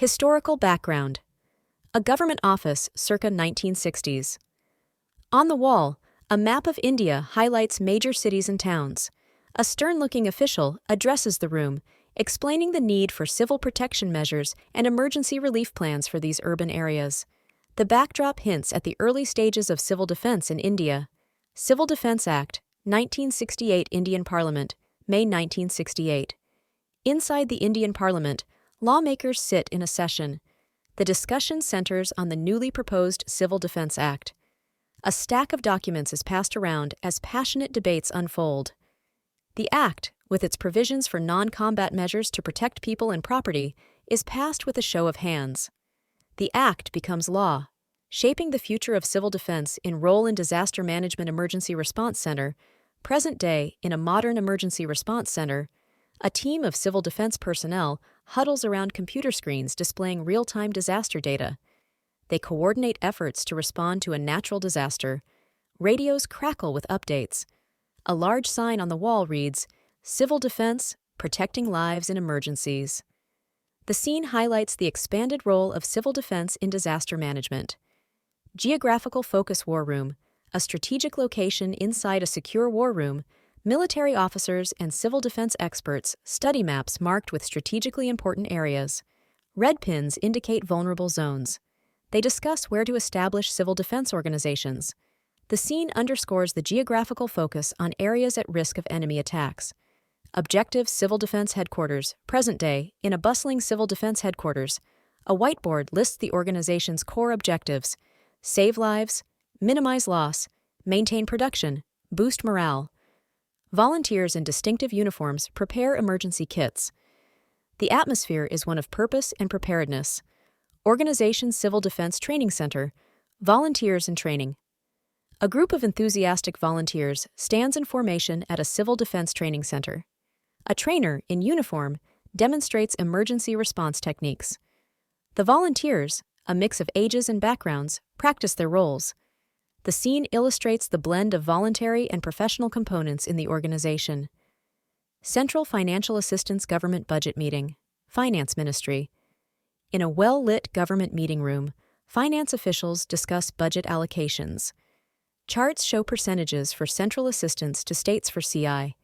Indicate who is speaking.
Speaker 1: Historical background. A government office circa 1960s. On the wall, a map of India highlights major cities and towns. A stern-looking official addresses the room, explaining the need for civil protection measures and emergency relief plans for these urban areas. The backdrop hints at the early stages of civil defense in India. Civil Defense Act, 1968 Indian Parliament, May 1968. Inside the Indian Parliament, lawmakers sit in a session. The discussion centers on the newly proposed Civil Defense Act. A stack of documents is passed around as passionate debates unfold. The Act, with its provisions for non-combat measures to protect people and property, is passed with a show of hands. The Act becomes law, shaping the future of civil defense in Role in Disaster Management Emergency Response Center, present day in a modern emergency response center. A team of civil defense personnel huddles around computer screens displaying real-time disaster data. They coordinate efforts to respond to a natural disaster. Radios crackle with updates. A large sign on the wall reads, "Civil Defense, Protecting Lives in Emergencies." The scene highlights the expanded role of civil defense in disaster management. Geographical Focus War Room, a strategic location inside a secure war room. Military officers and civil defense experts study maps marked with strategically important areas. Red pins indicate vulnerable zones. They discuss where to establish civil defense organizations. The scene underscores the geographical focus on areas at risk of enemy attacks. Objective Civil Defense Headquarters, present day, in a bustling civil defense headquarters. A whiteboard lists the organization's core objectives: save lives, minimize loss, maintain production, boost morale. Volunteers in distinctive uniforms prepare emergency kits. The atmosphere is one of purpose and preparedness. Organization Civil Defense Training Center, volunteers in training. A group of enthusiastic volunteers stands in formation at a civil defense training center. A trainer in uniform demonstrates emergency response techniques. The volunteers, a mix of ages and backgrounds, practice their roles. The scene illustrates the blend of voluntary and professional components in the organization. Central Financial Assistance Government Budget Meeting, Finance Ministry. In a well-lit government meeting room, finance officials discuss budget allocations. Charts show percentages for central assistance to states for CI.